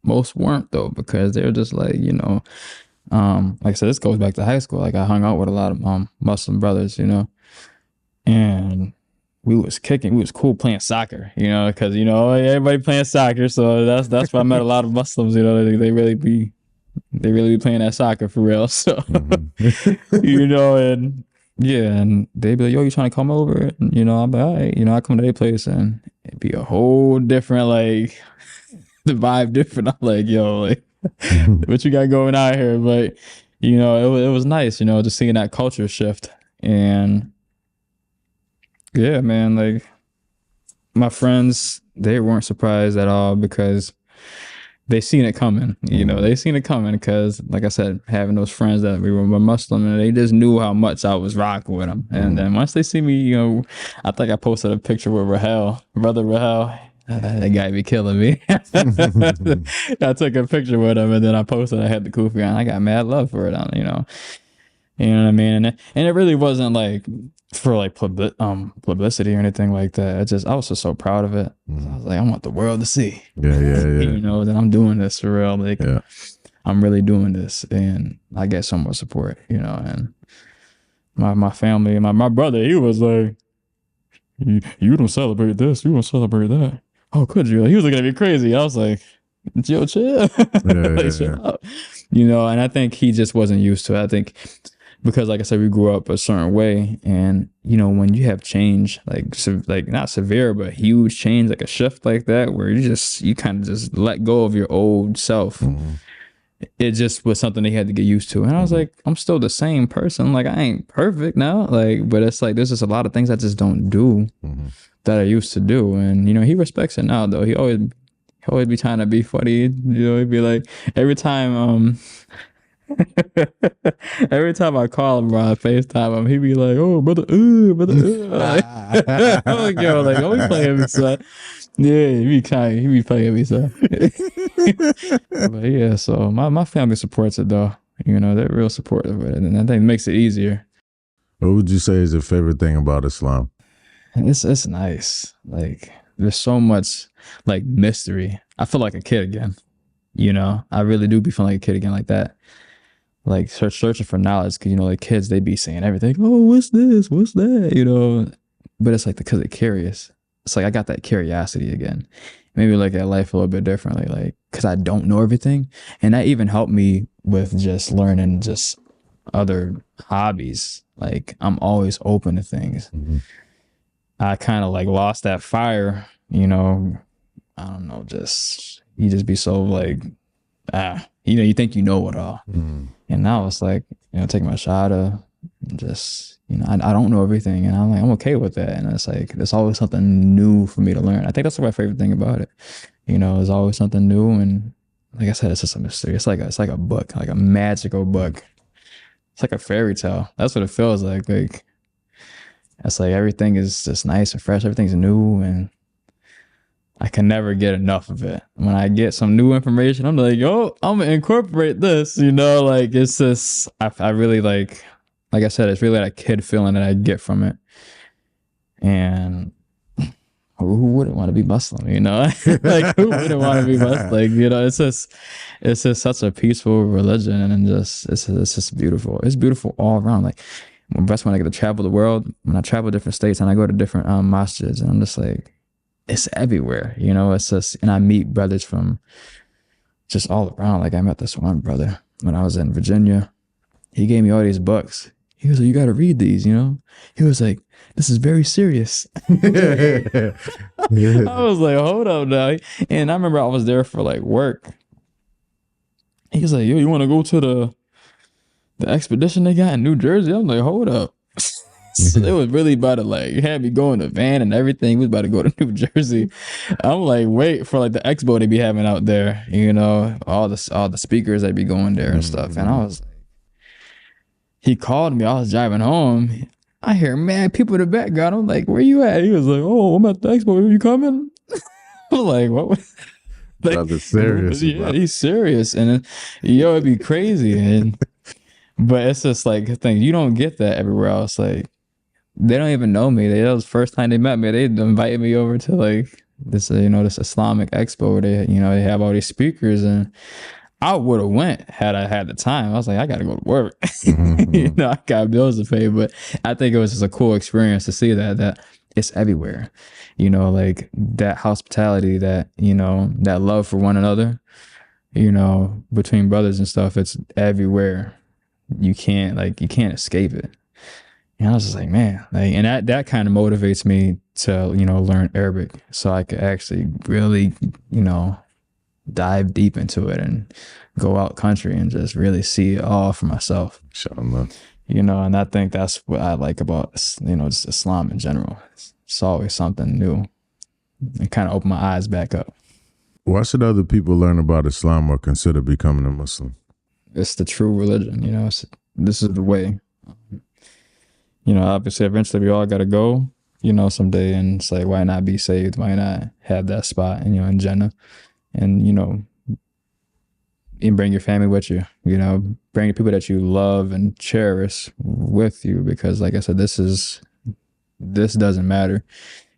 Speaker 2: most weren't though, because they're just like, you know, like I said, this goes back to high school. Like I hung out with a lot of Muslim brothers, you know, and we was cool playing soccer, you know, because you know everybody playing soccer, so that's where I met a lot of Muslims, you know, they really be playing that soccer for real, so you know, and yeah, and they be like, yo, you trying to come over? And, you know, I'm like, all right, you know, I come to their place and it'd be a whole different, like the vibe different. I'm like, yo, like what you got going on here? But you know, it was nice, you know, just seeing that culture shift. And yeah, man, like my friends, they weren't surprised at all because they seen it coming, you know, they seen it coming because, like I said, having those friends that we were Muslim, and they just knew how much I was rocking with them. And then once they see me, you know, I think I posted a picture with Rahel, brother Rahel. That guy be killing me. I took a picture with him and then I posted, I had the kufi on. I got mad love for it, you know. You know what I mean? And it really wasn't like for like publicity or anything like that. I was just so proud of it. I was like, I want the world to see.
Speaker 1: Yeah.
Speaker 2: You know, that I'm doing this for real. Like, I'm really doing this, and I get so much support. You know, and my family, my brother, he was like, you don't celebrate this, you don't celebrate that. Oh, could you? He was looking at me crazy. I was like, yo, chill. Like, chill out. You know, and I think he just wasn't used to it. I think because, like I said, we grew up a certain way, and you know, when you have change, like not severe, but huge change, like a shift like that, where you kind of just let go of your old self. It just was something they had to get used to. And I was like, I'm still the same person. Like, I ain't perfect now. Like, but it's like, there's just a lot of things I just don't do that I used to do. And, you know, he respects it now though. He always be trying to be funny. You know, he'd be like, every time I call him on FaceTime him, he'd be like, oh, brother. Like, oh, yo, like, don't be playing me, son. Yeah, he be playing me, son. But yeah, so my family supports it though. You know, they're real supportive of it, and I think it makes it easier.
Speaker 1: What would you say is your favorite thing about Islam?
Speaker 2: It's nice. Like, there's so much like mystery. I feel like a kid again. You know, I really do be feeling like a kid again, like that. Like searching for knowledge, because you know, like kids, they be saying everything. Oh, what's this? What's that? You know, but it's like because they're curious. It's like I got that curiosity again. Maybe look at life a little bit differently, like because I don't know everything, and that even helped me with just learning just other hobbies. Like I'm always open to things. I kind of like lost that fire, you know. I don't know, just you just be so like you know, you think you know it all. And now it's like, you know, taking my shot just, you know, I don't know everything, and I'm like, I'm okay with that. And it's like, there's always something new for me to learn. I think that's my favorite thing about it. You know, there's always something new. And like I said, it's just a mystery. It's like a book, like a magical book. It's like a fairy tale. That's what it feels like. Like, it's like everything is just nice and fresh. Everything's new, and I can never get enough of it. When I get some new information, I'm like, yo, I'm gonna incorporate this, you know, like it's just, I really like I said, it's really that kid feeling that I get from it. And who wouldn't want to be Muslim, you know? Like, who wouldn't want to be Muslim? Like, you know, it's just such a peaceful religion, and it's just beautiful. It's beautiful all around. Like, that's when I get to travel the world, when I travel different states and I go to different masjids, and I'm just like, it's everywhere, you know. It's just, and I meet brothers from just all around. Like I met this one brother when I was in Virginia. He gave me all these books. He was like, you got to read these, you know. He was like, this is very serious. I was like, hold up now. And I remember I was there for like work. He was like, yo, you want to go to the expedition they got in New Jersey? I'm like, hold up. So they was really about to like have me go in the van and everything. We was about to go to New Jersey. I'm like, wait for like the expo they be having out there, you know, all the speakers that be going there and stuff. And I was like, he called me. I was driving home. I hear mad people in the background. I'm like, where you at? He was like, oh, I'm at the expo. Are you coming? I'm like, what? Like,
Speaker 1: Brother serious
Speaker 2: yeah,
Speaker 1: about it.
Speaker 2: he's serious. And yo, it'd be crazy. And but it's just like a thing. You don't get that everywhere else. Like, they don't even know me. That was the first time they met me. They invited me over to like this, this Islamic expo where they have all these speakers, and I would have went had I had the time. I was like, I got to go to work.
Speaker 1: Mm-hmm.
Speaker 2: I got bills to pay, but I think it was just a cool experience to see that it's everywhere. Like that hospitality, that love for one another, between brothers and stuff. It's everywhere. You can't escape it. And I was just like, man, like, and that kind of motivates me to, learn Arabic so I could actually really, dive deep into it and go out country and just really see it all for myself.
Speaker 1: Inshallah.
Speaker 2: And I think that's what I like about, just Islam in general. It's always something new. It kind of opened my eyes back up.
Speaker 1: Why should other people learn about Islam or consider becoming a Muslim?
Speaker 2: It's the true religion, this is the way. Obviously, eventually we all got to go, someday. And it's like, why not be saved? Why not have that spot, in Jannah? And, and bring your family with you, bring the people that you love and cherish with you. Because like I said, this doesn't matter.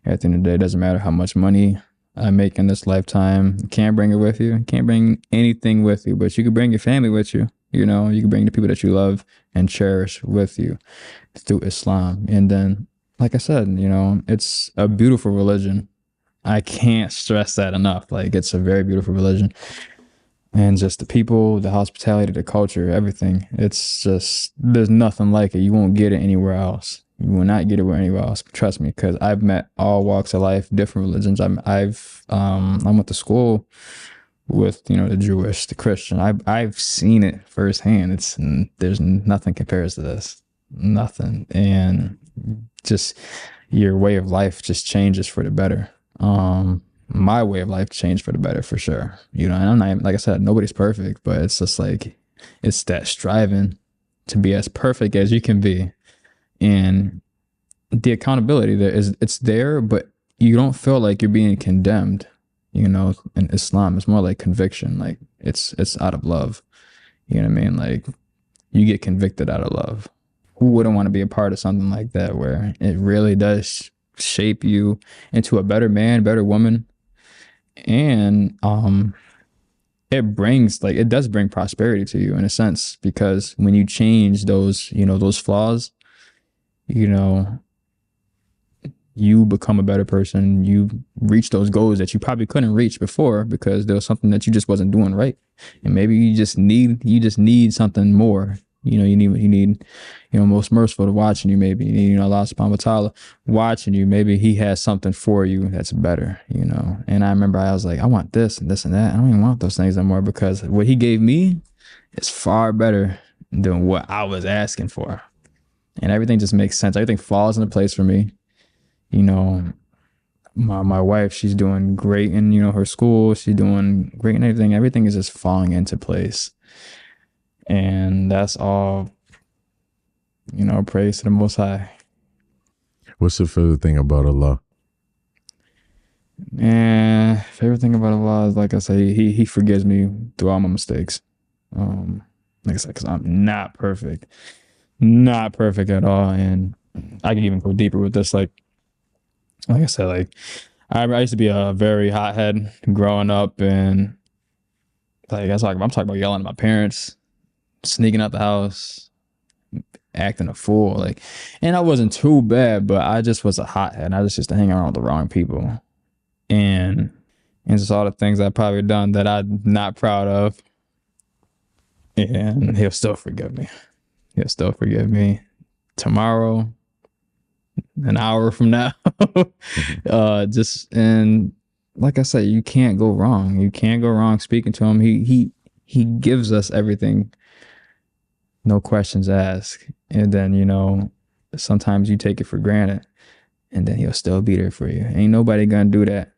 Speaker 2: At the end of the day, it doesn't matter how much money I make in this lifetime. You can't bring it with you. You can't bring anything with you, but you can bring your family with you. You can bring the people that you love and cherish with you through Islam. And then, like I said, it's a beautiful religion. I can't stress that enough. Like, it's a very beautiful religion. And just the people, the hospitality, the culture, everything. It's just, there's nothing like it. You won't get it anywhere else. You will not get it anywhere else. Trust me, because I've met all walks of life, different religions. I went to school with the Jewish, the Christian. I've seen it firsthand. There's nothing compares to this, nothing. And just your way of life just changes for the better. My way of life changed for the better for sure. And I'm not, like I said, nobody's perfect, but it's just like, it's that striving to be as perfect as you can be. And the accountability it's there, but you don't feel like you're being condemned. In Islam, it's more like conviction. Like it's out of love. You know what I mean? Like, you get convicted out of love. Who wouldn't want to be a part of something like that, where it really does shape you into a better man, better woman? And it does bring prosperity to you in a sense, because when you change those flaws, you become a better person. You reach those goals that you probably couldn't reach before because there was something that you just wasn't doing right. And maybe you just need something more. You need most merciful to watching you. Maybe you need, Allah subhanahu wa ta'ala watching you. Maybe he has something for you that's better, And I remember I was like, I want this and this and that. I don't even want those things anymore, because what he gave me is far better than what I was asking for. And everything just makes sense. Everything falls into place for me. My wife, she's doing great in, her school. She's doing great in everything. Everything is just falling into place. And that's all, praise to the Most High.
Speaker 1: What's your favorite thing about Allah?
Speaker 2: And favorite thing about Allah is, like I say, he forgives me through all my mistakes. Like I said, because I'm not perfect at all. And I can even go deeper with this. Like I said, like I used to be a very hothead growing up, and like I'm talking about yelling at my parents, sneaking out the house, acting a fool. Like, and I wasn't too bad, but I just was a hothead. I just used to hang around with the wrong people, and just all the things I've probably done that I'm not proud of. And he'll still forgive me. He'll still forgive me tomorrow, an hour from now. And like I said, you can't go wrong. You can't go wrong speaking to him. He gives us everything, no questions asked. And then, sometimes you take it for granted, and then he'll still be there for you. Ain't nobody gonna do that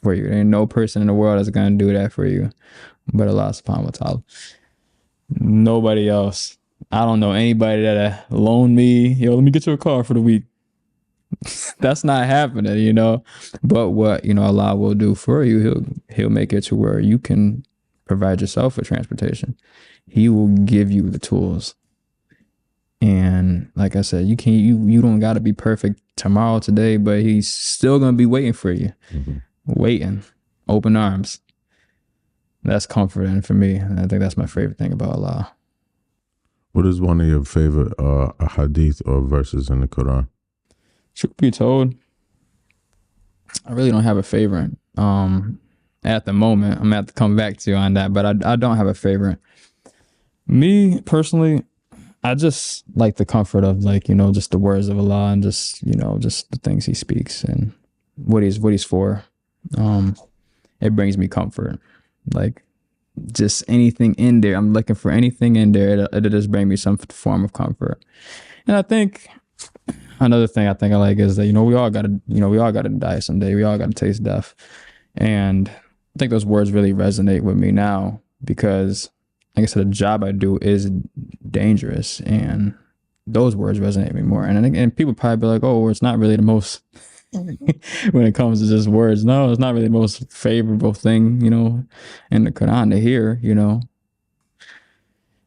Speaker 2: for you. There ain't no person in the world that's gonna do that for you but Allah subhanahu wa ta'ala. Nobody else. I don't know anybody that loaned me, yo, let me get you a car for the week. That's not happening, you know. But what, you know, Allah will do for you, he'll make it to where you can provide yourself with transportation. He will give you the tools. And like I said, you don't gotta be perfect tomorrow, today, but he's still gonna be waiting for you. Mm-hmm. Waiting. Open arms. That's comforting for me. And I think that's my favorite thing about Allah.
Speaker 1: What is one of your favorite hadith or verses in the Quran?
Speaker 2: Truth be told, I really don't have a favorite. At the moment, I'm gonna have to come back to you on that, but I don't have a favorite. Me personally, I just like the comfort of, like, you know, just the words of Allah, and just, you know, just the things he speaks and what he's for. It brings me comfort. Like, just anything in there. I'm looking for anything in there. It'll just bring me some form of comfort. And I think another thing I like is that, you know, we all gotta die someday. We all gotta taste death. And I think those words really resonate with me now because, like I said, the job I do is dangerous, and those words resonate with me more. And people probably be like, oh, well, it's not really the most when it comes to just words. No, it's not really the most favorable thing, you know, in the Quran to hear, you know.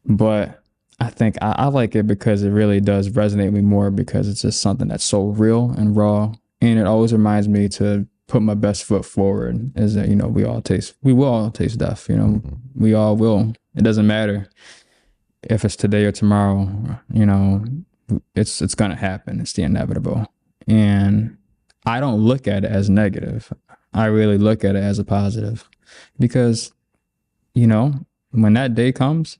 Speaker 2: But I think I like it because it really does resonate with me more, because it's just something that's so real and raw. And it always reminds me to put my best foot forward, is that, you know, we will all taste death, you know. We all will. It doesn't matter if it's today or tomorrow, you know, it's going to happen. It's the inevitable. And I don't look at it as negative. I really look at it as a positive, because, you know, when that day comes,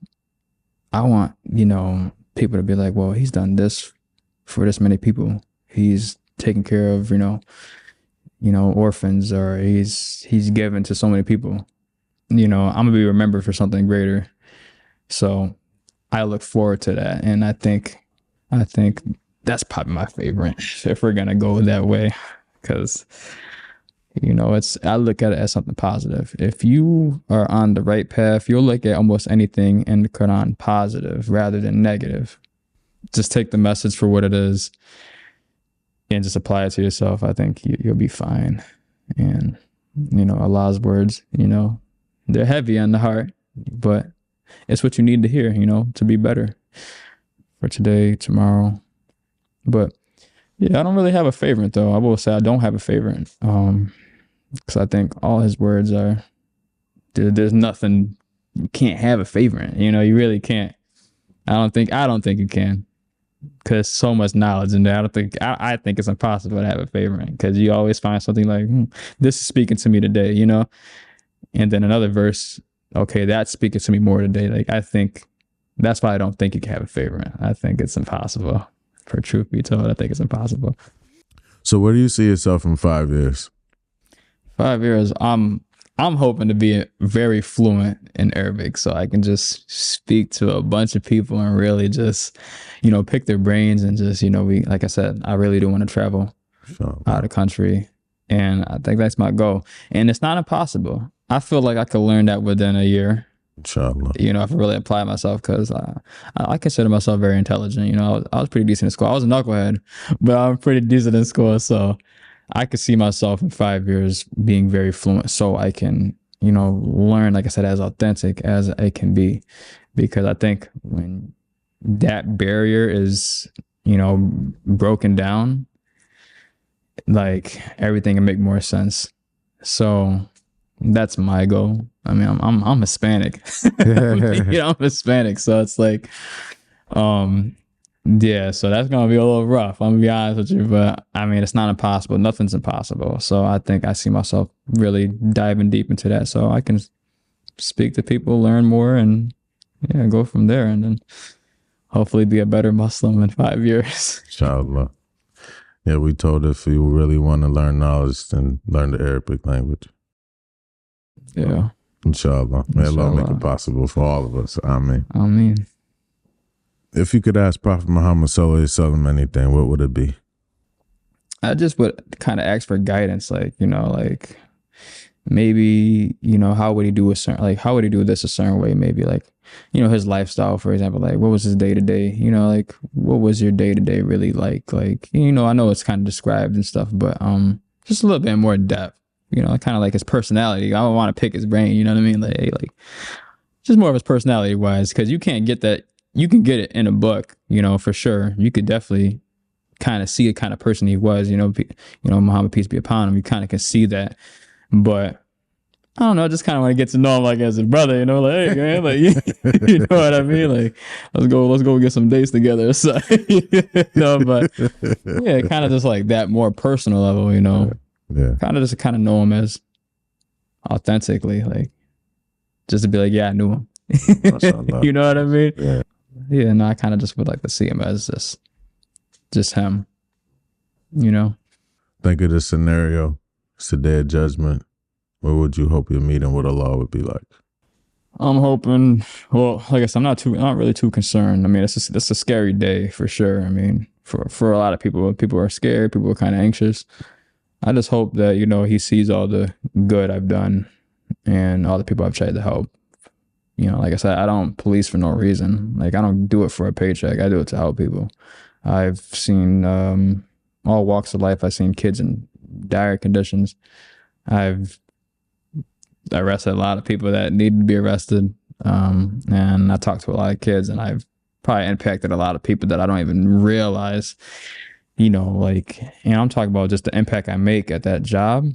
Speaker 2: I want, you know, people to be like, well, he's done this for this many people. He's taken care of, you know, orphans, or he's given to so many people. You know, I'm gonna be remembered for something greater. So I look forward to that. And I think that's probably my favorite, if we're gonna go that way. Because, you know, I look at it as something positive. If you are on the right path, you'll look at almost anything in the Quran positive rather than negative. Just take the message for what it is and just apply it to yourself. I think you'll be fine. And, you know, Allah's words, you know, they're heavy on the heart, but it's what you need to hear, you know, to be better for today, tomorrow. But yeah, I don't really have a favorite, though. I will say I don't have a favorite, because I think all his words are, there's nothing, you can't have a favorite, you know. You really can't. I don't think you can, because so much knowledge in there. I think it's impossible to have a favorite, because you always find something like, this is speaking to me today, you know. And then another verse, okay, that's speaking to me more today. Like, I think that's why I don't think you can have a favorite. I think it's impossible. For truth be told, I think it's impossible.
Speaker 1: So where do you see yourself in 5 years?
Speaker 2: 5 years, I'm hoping to be very fluent in Arabic, so I can just speak to a bunch of people and really just, you know, pick their brains, and just, you know, like I said, I really do want to travel out of the country, and I think that's my goal. And it's not impossible. I feel like I could learn that within a year.
Speaker 1: Inshallah.
Speaker 2: You know, if I really apply myself, because I consider myself very intelligent. You know, I was pretty decent in school. I was a knucklehead, but I'm pretty decent in school. So I could see myself in 5 years being very fluent, so I can, you know, learn, like I said, as authentic as it can be. Because I think when that barrier is, you know, broken down, like, everything can make more sense. So that's my goal. I mean, I'm Hispanic. You know, I'm Hispanic, so it's like, yeah. So that's gonna be a little rough. I'm gonna be honest with you, but I mean, it's not impossible. Nothing's impossible. So I think I see myself really diving deep into that, so I can speak to people, learn more, and yeah, go from there, and then hopefully be a better Muslim in 5 years.
Speaker 1: Inshallah. Yeah, we told if you really want to learn knowledge, then learn the Arabic language.
Speaker 2: Yeah.
Speaker 1: Inshallah. May Allah make it possible for all of us. Ameen.
Speaker 2: Ameen.
Speaker 1: If you could ask Prophet Muhammad sallallahu alaihi wasallam anything, what would it be?
Speaker 2: I just would kind of ask for guidance, like, you know, like, maybe, how would he do a certain, like, how would he do this a certain way? Maybe like, his lifestyle, for example, like what was his day to day, like what was your day to day really like, I know it's kind of described and stuff, but, just a little bit more depth, kind of like his personality. I don't want to pick his brain, you know what I mean? Like, hey, like just more of his personality wise, because you can't get that. You can get it in a book, for sure. You could definitely kind of see the kind of person he was, Muhammad, peace be upon him. You kind of can see that, but I don't know. I just kind of want to get to know him like as a brother, like, hey man, like, you know what I mean? Like, let's go get some dates together. So, but yeah, kind of just like that more personal level,
Speaker 1: Yeah.
Speaker 2: kind of know him as authentically, like just to be like, yeah, I knew him. You know what I mean?
Speaker 1: Yeah.
Speaker 2: Yeah, no, I kind of just would like to see him as just him,
Speaker 1: Think of the scenario. It's the day of judgment. What would you hope your meeting with Allah would be like?
Speaker 2: I'm hoping. Well, like I said, I'm not really too concerned. I mean, it's a scary day for sure. I mean, for a lot of people are scared. People are kind of anxious. I just hope that he sees all the good I've done and all the people I've tried to help. Like I said, I don't police for no reason. Like I don't do it for a paycheck. I do it to help people. I've seen all walks of life. I've seen kids in dire conditions. I've arrested a lot of people that needed to be arrested. And I talked to a lot of kids, and I've probably impacted a lot of people that I don't even realize, like, and I'm talking about just the impact I make at that job.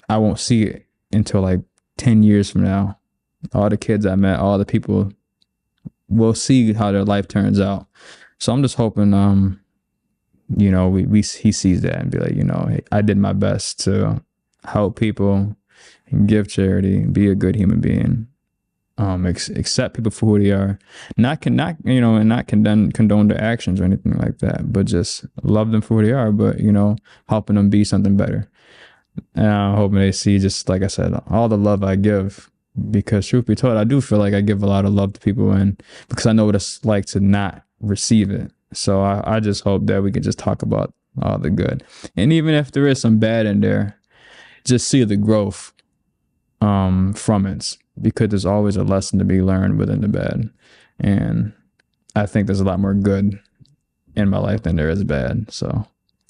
Speaker 2: I won't see it until like 10 years from now. All the kids I met, all the people, will see how their life turns out. So I'm just hoping, he sees that and be like, hey, I did my best to help people and give charity and be a good human being. Accept people for who they are, not condone their actions or anything like that, but just love them for who they are, but helping them be something better. And I'm hoping they see, just like I said, all the love I give, because truth be told, I do feel like I give a lot of love to people, and because I know what it's like to not receive it. So I just hope that we can just talk about all the good, and even if there is some bad in there, just see the growth from it, because there's always a lesson to be learned within the bad. And I think there's a lot more good in my life than there is bad. So